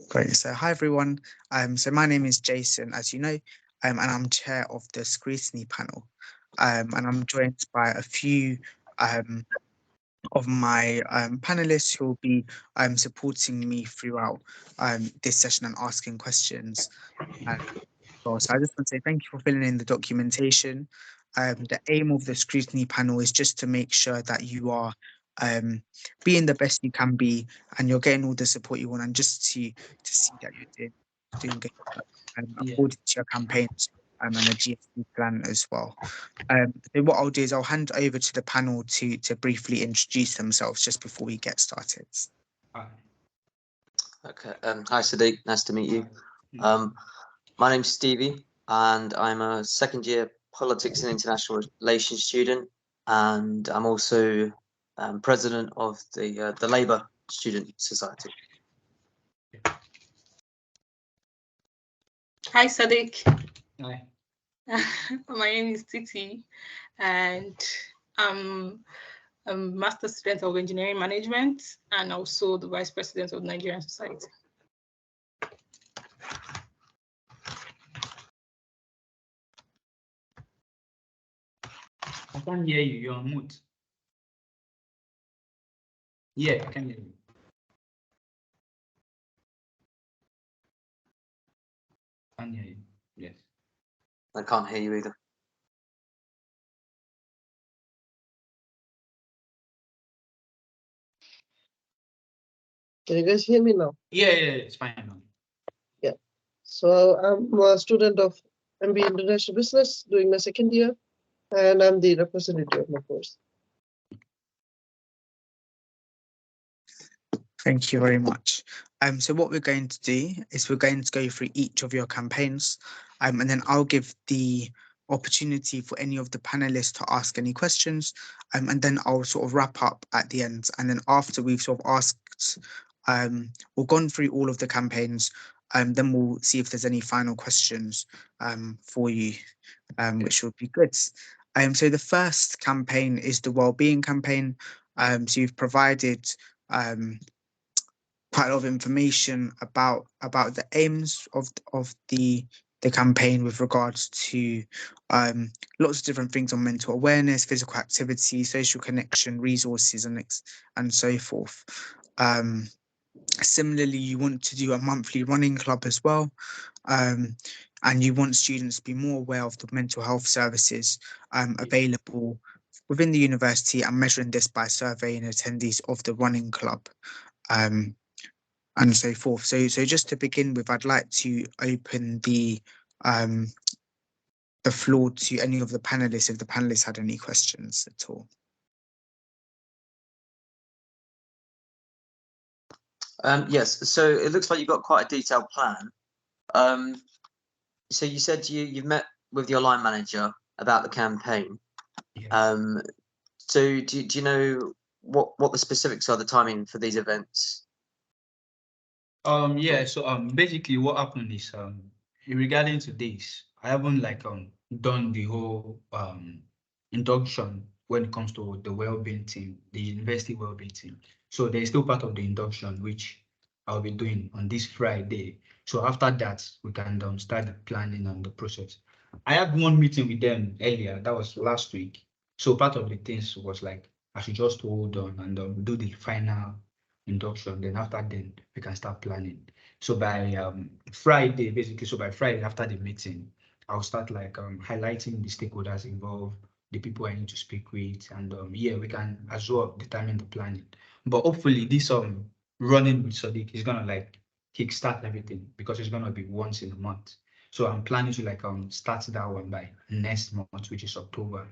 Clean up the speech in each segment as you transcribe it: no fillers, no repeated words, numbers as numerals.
Great. So hi everyone. So my name is Jason, as you know, and I'm chair of the Scrutiny Panel. And I'm joined by a few of my panelists who will be supporting me throughout this session and asking questions. So I just want to say thank you for filling in the documentation. The aim of the Scrutiny Panel is just to make sure that you are being the best you can be and you're getting all the support you want, and just to see that you're doing good according to your campaigns and a GSU plan as well. So what I'll do is I'll hand over to the panel to briefly introduce themselves just before we get started. Okay. Hi, Sodiq. Nice to meet you. My name's Stevie, and I'm a second-year Politics and International Relations student, and I'm also president of the Labour Student Society. Hi, Sodiq. Hi. My name is Titi, and I'm a master's student of engineering management and also the vice president of the Nigerian Society. I can't hear you. You're on mute. Yeah, I can hear you. I can hear you. Yes. I can't hear you either. Can you guys hear me now? Yeah, it's fine now. Yeah. So I'm a student of MBA International Business doing my second year, and I'm the representative of my course. Thank you very much. So what we're going to do is we're going to go through each of your campaigns, and then I'll give the opportunity for any of the panelists to ask any questions, and then I'll sort of wrap up at the end. And then after we've sort of asked, we've gone through all of the campaigns, then we'll see if there's any final questions for you, which would be good. So the first campaign is the Wellbeing campaign. So you've provided quite a lot of information about the aims of the campaign with regards to lots of different things on mental awareness, physical activity, social connection, resources, and so forth. Similarly, you want to do a monthly running club as well, and you want students to be more aware of the mental health services available within the university, and measuring this by surveying attendees of the running club. And so forth. So just to begin with, I'd like to open the floor to any of the panelists if the panelists had any questions at all. Yes, so it looks like you've got quite a detailed plan. So you said you've met with your line manager about the campaign. Yeah. So do you know what the specifics are, the timing for these events? Yeah, so basically what happened is regarding to this, I haven't done the whole induction when it comes to the well-being team, the university well-being team. So there's still part of the induction which I'll be doing on this Friday. So after that, we can start the planning and the process. I had one meeting with them earlier, that was last week. So part of the things was like I should just hold on and do the final induction. Then after then we can start planning. So by Friday, basically, so by Friday after the meeting, I'll start highlighting the stakeholders involved, the people I need to speak with, and yeah, we can as well determine the planning. But hopefully this running with Sodiq is gonna kickstart everything, because it's gonna be once in a month. So I'm planning to start that one by next month, which is October.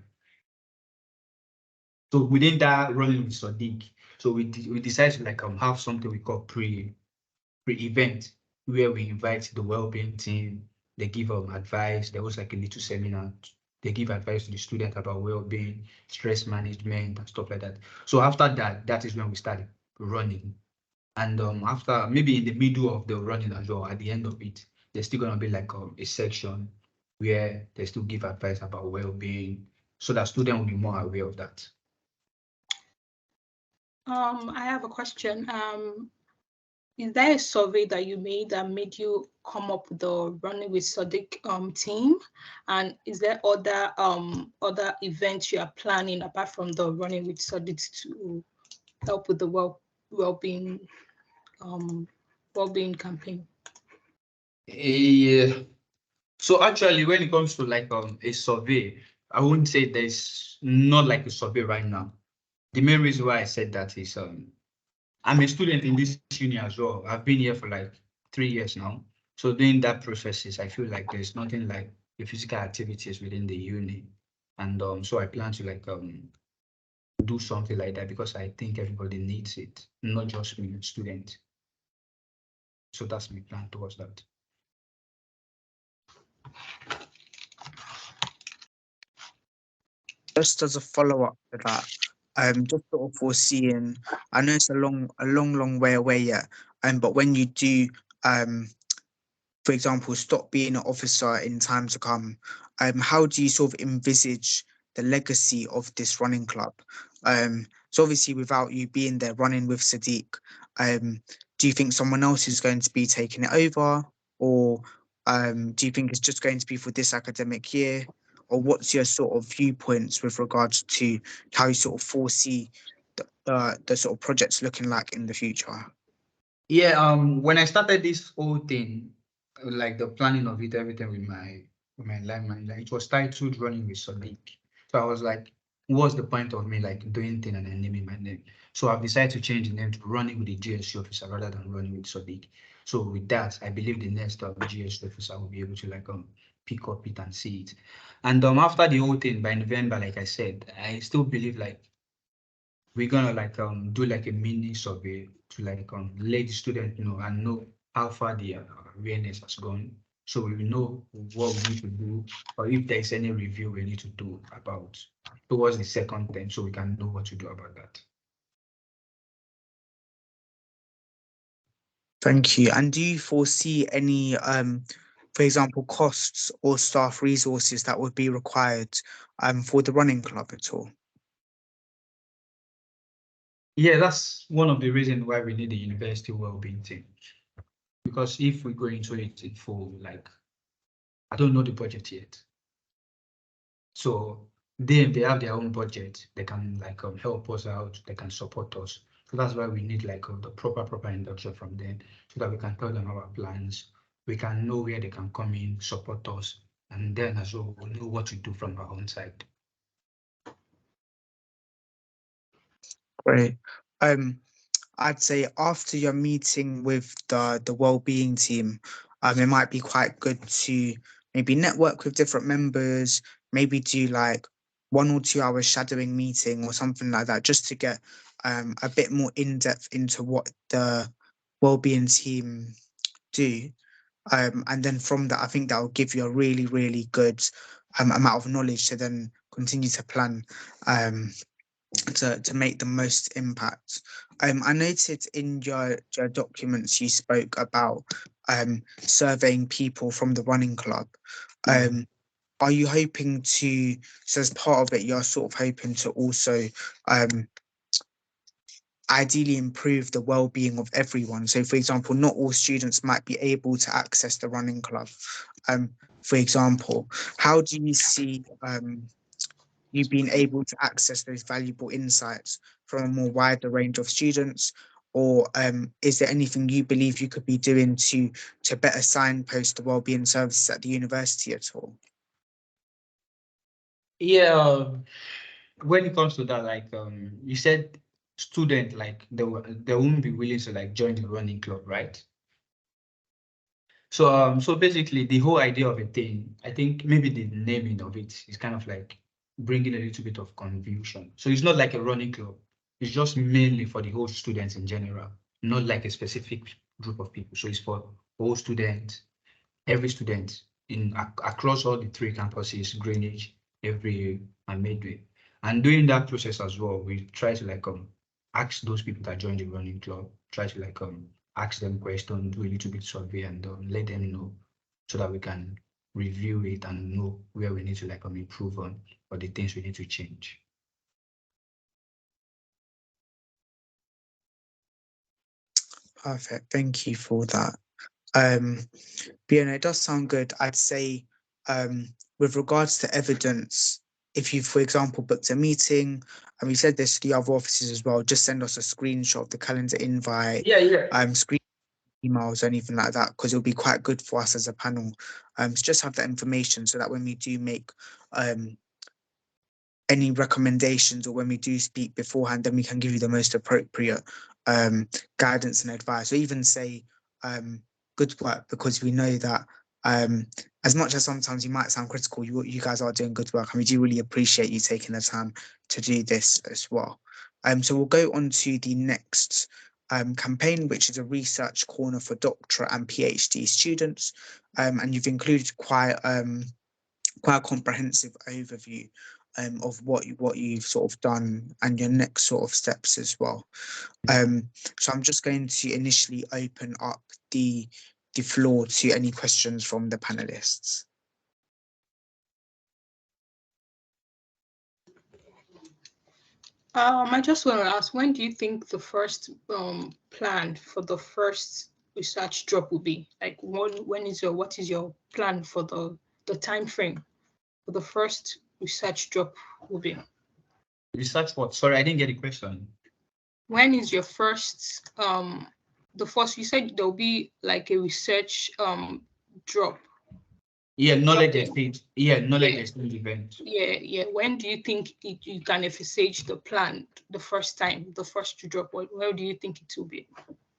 So within that running with Sodiq, so we decided to have something we call pre-event, where we invite the well-being team. They give advice. There was a little seminar. They give advice to the student about well-being, stress management, and stuff like that. So after that, that is when we started running. And after, maybe in the middle of the running as well, at the end of it, there's still gonna be a section where they still give advice about well-being, so that students will be more aware of that. I have a question. is there a survey that you made that made you come up with the Running with Sodiq team? And is there other events you are planning apart from the Running with Sodiq to help with the well-being campaign? Yeah. So actually, when it comes to like a survey, I wouldn't say there's not like a survey right now. The main reason why I said that is I'm a student in this uni as well. I've been here for like 3 years now. So doing that processes, I feel like there's nothing like the physical activities within the uni. And so I plan to like do something like that because I think everybody needs it, not just me, student. So that's my plan towards that. Just as a follow-up to that, just sort of foreseeing, I know it's a long way away yet, but when you do, for example, stop being an officer in time to come, how do you sort of envisage the legacy of this running club? So obviously without you being there running with Sadiq, do you think someone else is going to be taking it over? Or do you think it's just going to be for this academic year? Or what's your sort of viewpoints with regards to how you sort of foresee the sort of projects looking like in the future? Yeah, when I started this whole thing, like the planning of it, everything with my line man, like it was titled Running with Sodiq. So I was like, what's the point of me like doing thing and then naming my name? So I've decided to change the name to Running with the GSU Officer rather than Running with Sodiq. So with that, I believe the next GSU Officer will be able to like pick up it and see it. And after the whole thing by November, like I said, I still believe like we're gonna like do like a mini survey to like let the student know and know how far the awareness has gone, so we know what we need to do, or if there's any review we need to do about towards the second term, so we can know what to do about that. Thank you. And do you foresee any, for example, costs or staff resources that would be required for the running club at all? Yeah, that's one of the reasons why we need the university well-being team. Because if we go into it in full, like I don't know the budget yet. So they have their own budget. They can like help us out. They can support us. So that's why we need like the proper induction from them, so that we can tell them our plans. We can know where they can come in, support us, and then as well we'll know what to do from our own side. Great. I'd say after your meeting with the well-being team, it might be quite good to maybe network with different members, maybe do like 1 or 2 hours shadowing meeting or something like that, just to get a bit more in depth into what the well-being team do. And then from that, I think that will give you a really good amount of knowledge to then continue to plan to make the most impact. I noted in your documents you spoke about surveying people from the running club. Are you hoping to, so as part of it, you're sort of hoping to also ideally improve the well-being of everyone? So for example, not all students might be able to access the running club. For example, how do you see you being able to access those valuable insights from a more wider range of students? Or is there anything you believe you could be doing to better signpost the wellbeing services at the university at all? Yeah, when it comes to that, like you said, student like they won't be willing to like join the running club, right? So basically the whole idea of a thing, I think maybe the naming of it is kind of like bringing a little bit of confusion. So it's not like a running club. It's just mainly for the whole students in general, not like a specific group of people. So it's for all students, every student in across all the 3 campuses, Greenwich, Every, and Midway. And during that process as well, we try to like ask those people that join the running club, try to like ask them questions, do a little bit survey, and let them know, so that we can review it and know where we need to like improve on, or the things we need to change. Perfect. Thank you for that. But yeah, no, it does sound good. I'd say, with regards to evidence, if you, for example, booked a meeting, and we said this to the other officers as well, just send us a screenshot of the calendar invite, screen emails, or anything like that, because it'll be quite good for us as a panel, to just have that information so that when we do make any recommendations or when we do speak beforehand, then we can give you the most appropriate guidance and advice, or even say good work, because we know that as much as sometimes you might sound critical, you guys are doing good work, and we do really appreciate you taking the time to do this as well. So we'll go on to the next campaign, which is a research corner for doctorate and PhD students, and you've included quite a comprehensive overview of what you've sort of done and your next sort of steps as well. So I'm just going to initially open up the floor to any questions from the panelists. I just want to ask, when do you think the first plan for the first research drop will be? Like, what is your plan for the time frame for the first research drop will be? Research what? Sorry, I didn't get the question. When is your first you said there'll be like a research drop? Yeah, knowledge exchange. Yeah, knowledge exchange event. Yeah. When do you think you can envisage the plan the first time, the first drop? Where do you think it will be?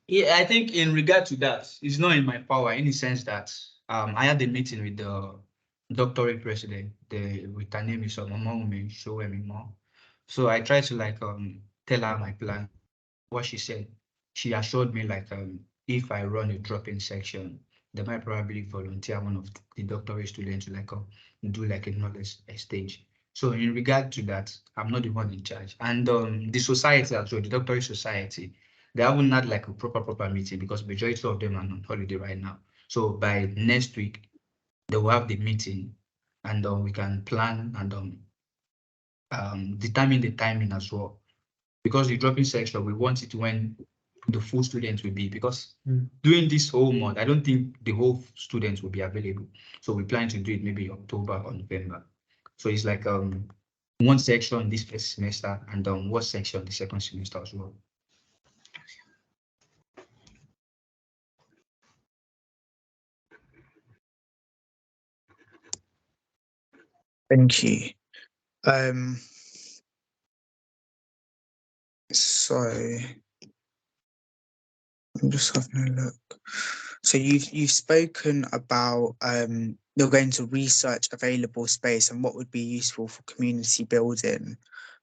Yeah, I think in regard to that, it's not in my power in the sense that I had a meeting with the doctorate president, with her name is Mama show me more. So I tried to tell her my plan. What she said, she assured me if I run a drop-in section, they might probably volunteer one of the doctorate students to do a knowledge exchange. So in regard to that, I'm not the one in charge. And the society as well, the doctorate society, they haven't had a proper meeting because majority of them are on holiday right now. So by next week, they will have the meeting, and we can plan and determine the timing as well. Because the drop-in section, we want it when the full students will be, because during this whole month, I don't think the whole students will be available. So we plan to do it maybe October or November. So it's one section this first semester and one section the second semester as well. Thank you. So I'm just having a look. So you've spoken about you're going to research available space and what would be useful for community building.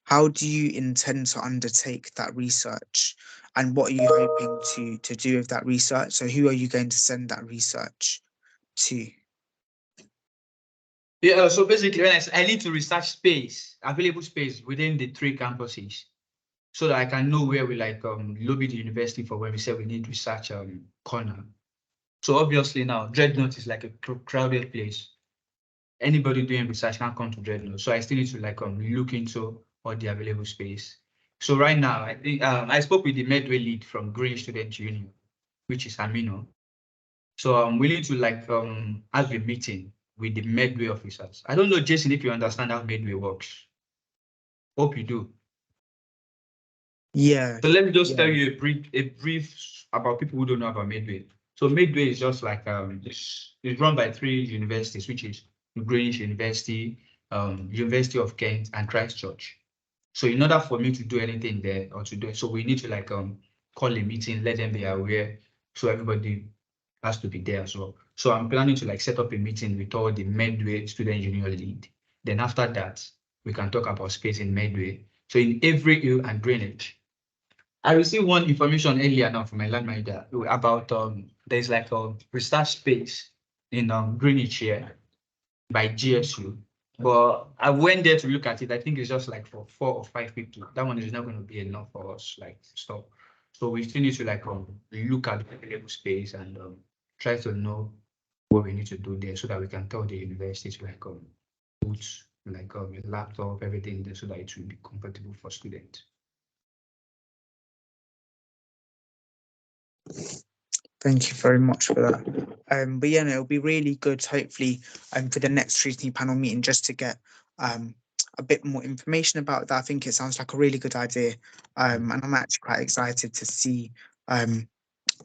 How do you intend to undertake that research, and what are you hoping to do with that research? So who are you going to send that research to? Yeah, so basically, I need to research space, available space within the 3 campuses, so that I can know where we lobby the university for when we say we need research corner. So obviously now Dreadnought is like a crowded place. Anybody doing research can't come to Dreadnought. So I still need to look into all the available space. So right now, I think I spoke with the Medway lead from Green Student Union, which is Amino. So I'm willing to have a meeting with the Medway officers. I don't know, Jason, if you understand how Medway works. Hope you do. Yeah. So let me just tell you a brief about people who don't know about Medway. So Medway is just it's run by 3 universities, which is Greenwich University, University of Kent, and Christchurch. So in order for me to do anything there or to do so, we need to call a meeting, let them be aware, so everybody has to be there as well. So I'm planning to set up a meeting with all the Medway Student Union lead. Then after that, we can talk about space in Medway. So in every hill and drainage. I received one information earlier now from my land manager about there's a research space in Greenwich here by GSU. But I went there to look at it. I think it's just for 4 or 5 people. That one is not going to be enough for us, stop. So we still need to look at the available space and try to know what we need to do there so that we can tell the university to put a laptop, everything there so that it will be compatible for students. Thank you very much for that. But yeah, no, it'll be really good, hopefully, for the next Scrutiny Panel meeting, just to get a bit more information about that. I think it sounds like a really good idea, and I'm actually quite excited to see the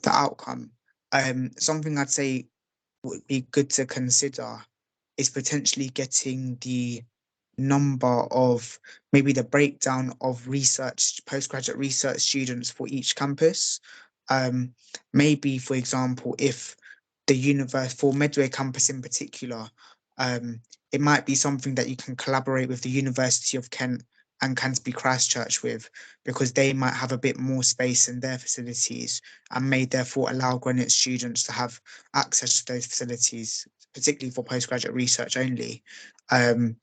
outcome. Something I'd say would be good to consider is potentially getting the number of, maybe the breakdown of research, postgraduate research students for each campus. Maybe, for example, if the universe for Medway campus in particular, it might be something that you can collaborate with the University of Kent and Canterbury Christchurch with, because they might have a bit more space in their facilities and may therefore allow Greenwich students to have access to those facilities, particularly for postgraduate research only. Um,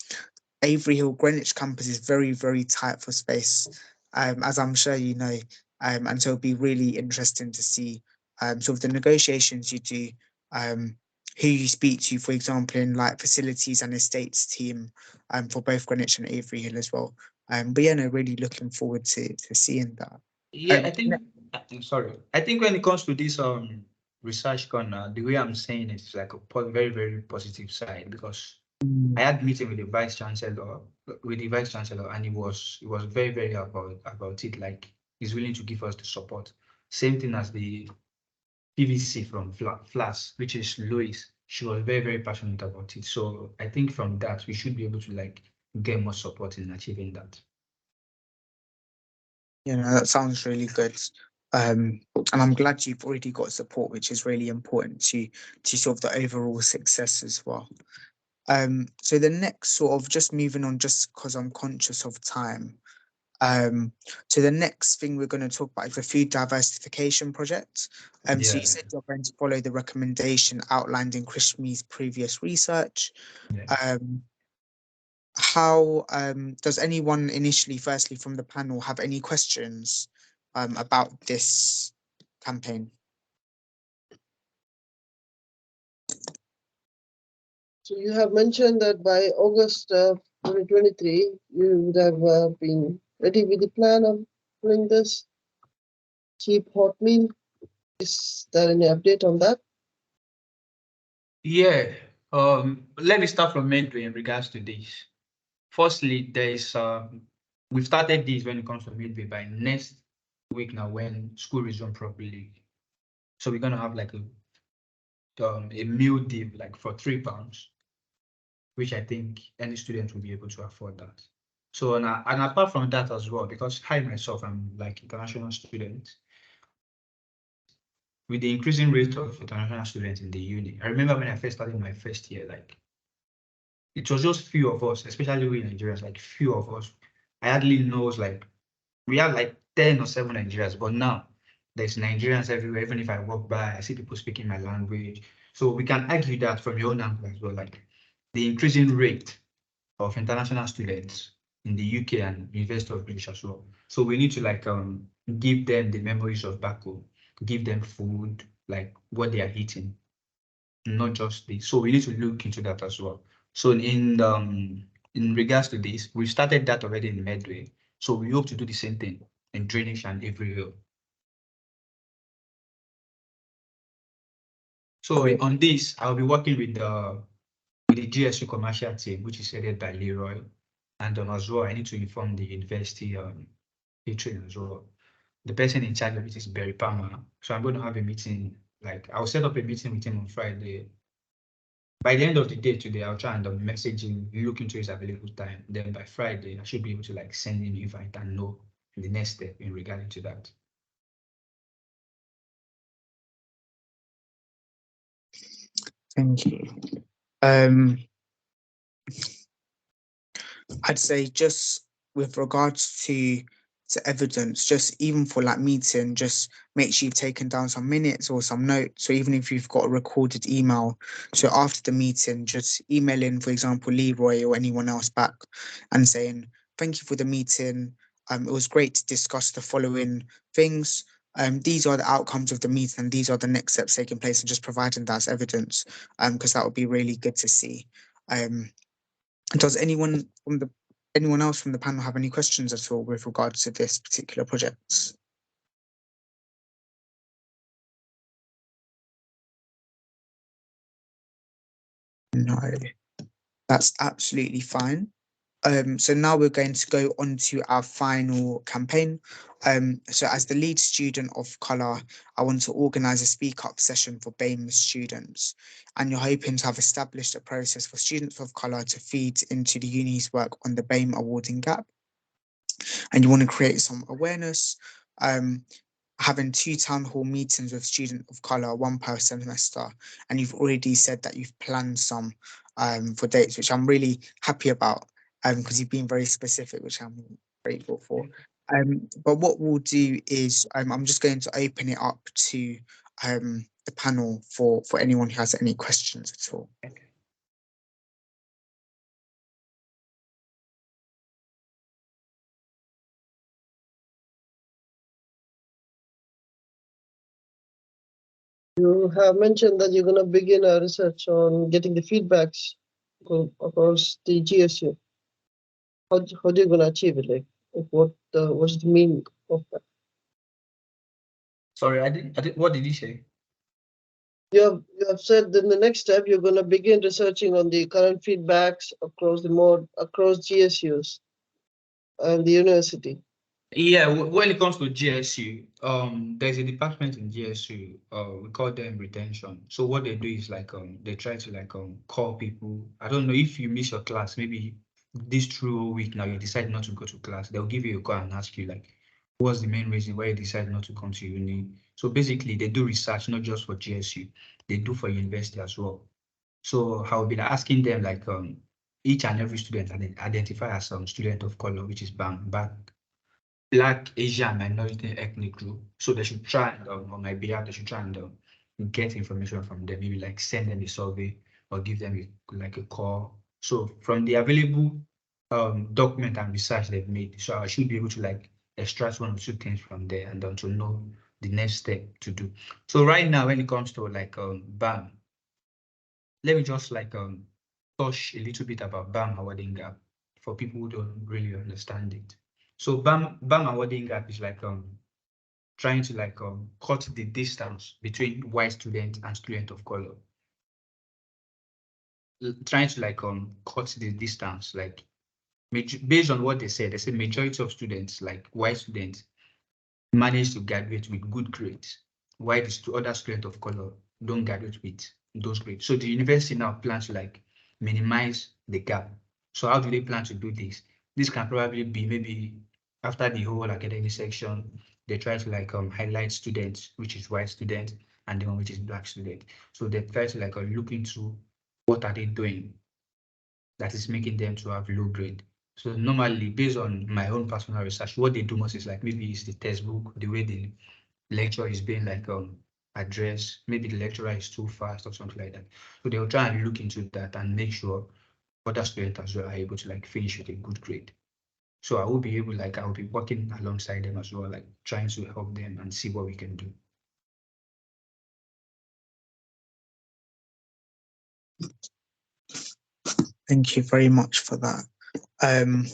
Avery Hill Greenwich campus is very, very tight for space, as I'm sure you know. And so it'll be really interesting to see sort of the negotiations you do, who you speak to, for example, in like facilities and estates team for both Greenwich and Avery Hill as well. But yeah, no, really looking forward to seeing that. Yeah, I Um, think I'm sorry. I think when it comes to this research corner, the way I'm saying it is like a very, very positive side, because I had meeting with the vice chancellor, and he was very, very about it. Like, he's willing to give us the support. Same thing as the PVC from FLAS, which is Louis. She was very, very passionate about it. So I think from that we should be able to like get more support in achieving that. That sounds really good. And I'm glad you've already got support, which is really important to sort of the overall success as well. So the next sort of, just moving on, just because I'm conscious of time. So the next thing we're going to talk about is the food diversification project. So Yeah. you said you're going to follow the recommendation outlined in Krishmi's previous research. Yeah. Um, how does anyone initially, firstly from the panel, have any questions about this campaign? So you have mentioned that by August 2023, you would have been ready with the plan of doing this cheap hot meal. Is there any update on that? Yeah. Let me start from Medway in regards to this. Firstly, there is we've started this when it comes to Midway by next week now when school resume properly. So we're gonna have like a meal deal like for £3, which I think any student will be able to afford that. So and apart from that as well, because I myself am like international student, with the increasing rate of international students in the uni. I remember when I first started my first year, like it was just few of us, especially we Nigerians, like few of us. I hardly knows like we have like 10 or 7 Nigerians, but now there's Nigerians everywhere. Even if I walk by, I see people speaking my language. So we can argue that from your own angle as well, like the increasing rate of international students in the UK and University of British as well. So we need to like give them the memories of back home, give them food, like what they are eating, not just this. So we need to look into that as well. So in regards to this, we started that already in Medway. So we hope to do the same thing in drainage and everywhere. So Great. on this, I'll be working with the GSU commercial team, which is headed by Leroy. And as well, I need to inform the university patron as well. The person in charge of it is Barry Palmer. So I'm going to have a meeting. Like I'll set up a meeting with him on Friday. By the end of the day today, I'll try and message him, look into his available time. Then by Friday, I should be able to like send him if I can know the next step in regarding to that. Thank you. Um, I'd say just with regards to evidence, just even for like meeting, just make sure you've taken down some minutes or some notes, or even if you've got a recorded email. So after the meeting, just email in, for example, Leroy or anyone else back and saying, thank you for the meeting. It was great to discuss the following things. These are the outcomes of the meeting and these are the next steps taking place, and just providing that as evidence, because that would be really good to see. Does anyone else from the panel have any questions at all with regards to this particular project? No, that's absolutely fine. So now we're going to go on to our final campaign. So as the lead student of colour, I want to organise a speak up session for BAME students. And you're hoping to have established a process for students of colour to feed into the uni's work on the BAME awarding gap. And you want to create some awareness, having 2 town hall meetings with students of colour, 1 per semester. And you've already said that you've planned some for dates, which I'm really happy about because you've been very specific, which I'm grateful for. But what we'll do is I'm just going to open it up to the panel for anyone who has any questions at all. You have mentioned that you're going to begin a research on getting the feedbacks across the GSU. How are you going to achieve it? Like, what's the meaning of that? Sorry, I didn't. What did you say? You have said that in the next step you're going to begin researching on the current feedbacks across GSUs and the university. Yeah, when it comes to GSU, there's a department in GSU, we call them retention. So what they do is like they try to like call people. I don't know if you miss your class, maybe this true week now you decide not to go to class, they'll give you a call and ask you like, what's the main reason why you decide not to come to uni? So basically they do research not just for GSU, they do for university as well. So I'll be like asking them like each and every student identify as some student of color, which is Black, Asian, minority, ethnic group. So they should try and, on my behalf, they should try and get information from them, maybe like send them a survey or give them like a call. So from the available document and research they've made, so I should be able to like extract 1 or 2 things from there and then to know the next step to do. So right now, when it comes to like BAM, let me just like touch a little bit about BAM awarding gap for people who don't really understand it. So BAM awarding gap is like trying to like cut the distance between white student and student of color. Trying to like cut the distance, like based on what they said majority of students, like white students, manage to graduate with good grades, while the other students of color don't graduate with those grades. So the university now plans to like minimize the gap. So how do they plan to do this? This can probably be maybe after the whole academic section, they try to like highlight students, which is white student, and the one which is black student. So they try to like look into what are they doing that is making them to have low grade. So normally, based on my own personal research, what they do most is like maybe it's the textbook, the way the lecture is being like addressed. Maybe the lecturer is too fast or something like that. So they'll try and look into that and make sure other students as well are able to like finish with a good grade. So I will be able, like, I will be working alongside them as well, like trying to help them and see what we can do. Thank you very much for that. And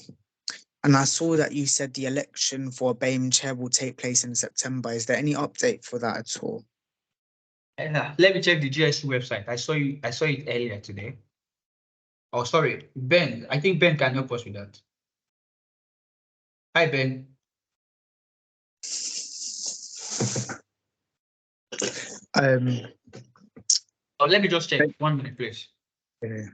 I saw that you said the election for BAME chair will take place in September. Is there any update for that at all? Let me check the GSU website. I saw it earlier today. Oh, sorry, Ben. I think Ben can help us with that. Hi, Ben. Oh, let me just check. 1 minute, please. Yeah.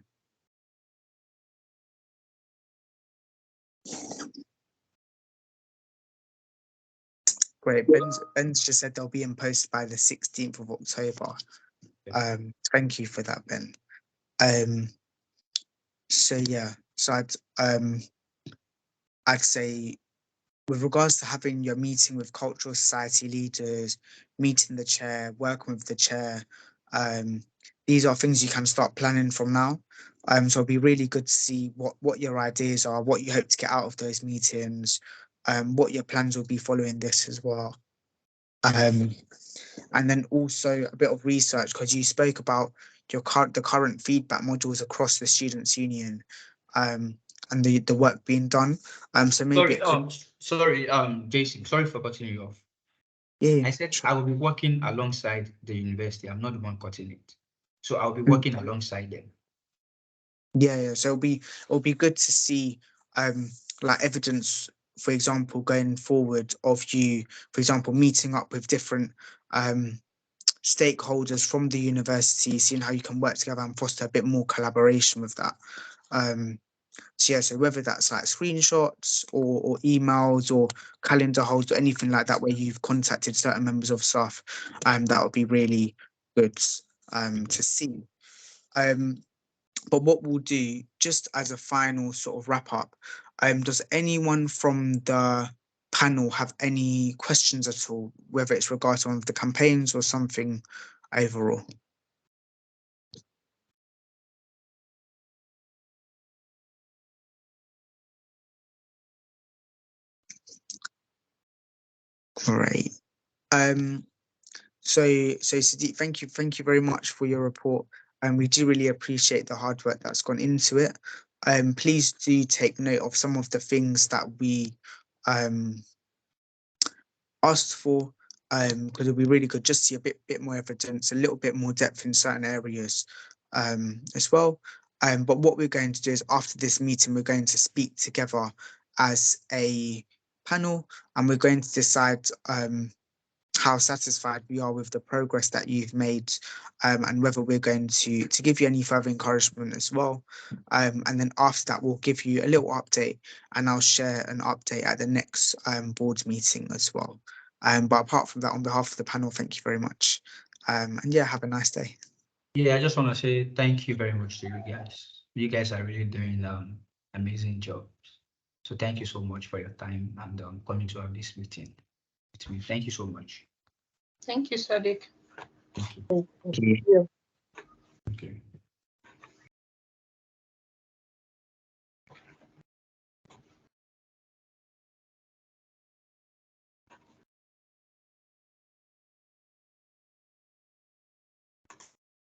Great. Ben's just said they'll be in post by the 16th of October. Thank you for that, Ben. So yeah, so I'd say with regards to having your meeting with cultural society leaders, meeting the chair, working with the chair, these are things you can start planning from now. So it'll be really good to see what your ideas are, what you hope to get out of those meetings, what your plans will be following this as well. And then also a bit of research, because you spoke about the current feedback modules across the Students' Union, and the work being done. So maybe sorry, Jason, sorry for cutting you off. Yeah, I said sure. I will be working alongside the university. I'm not the one cutting it. So I'll be working alongside them. Yeah. So it'll be good to see like evidence, for example, going forward of you, for example, meeting up with different stakeholders from the university, seeing how you can work together and foster a bit more collaboration with that. So yeah, so whether that's like screenshots or emails or calendar holds or anything like that, where you've contacted certain members of staff, that would be really good to see. But what we'll do, just as a final sort of wrap up, does anyone from the panel have any questions at all, whether it's regarding one of the campaigns or something overall? Great. So Sadiq, thank you very much for your report, and we do really appreciate the hard work that's gone into it. Please do take note of some of the things that we um asked for, because it'll be really good just to see a bit more evidence, a little bit more depth in certain areas, as well. But what we're going to do is after this meeting, we're going to speak together as a panel, and we're going to decide how satisfied we are with the progress that you've made, and whether we're going to give you any further encouragement as well. And then after that, we'll give you a little update, and I'll share an update at the next board meeting as well. But apart from that, on behalf of the panel, thank you very much. And yeah, have a nice day. Yeah, I just want to say thank you very much to you guys. You guys are really doing amazing jobs. So thank you so much for your time and coming to have this meeting with me. Thank you so much. Thank you, Sadiq. Thank you. Thank Thank you. you.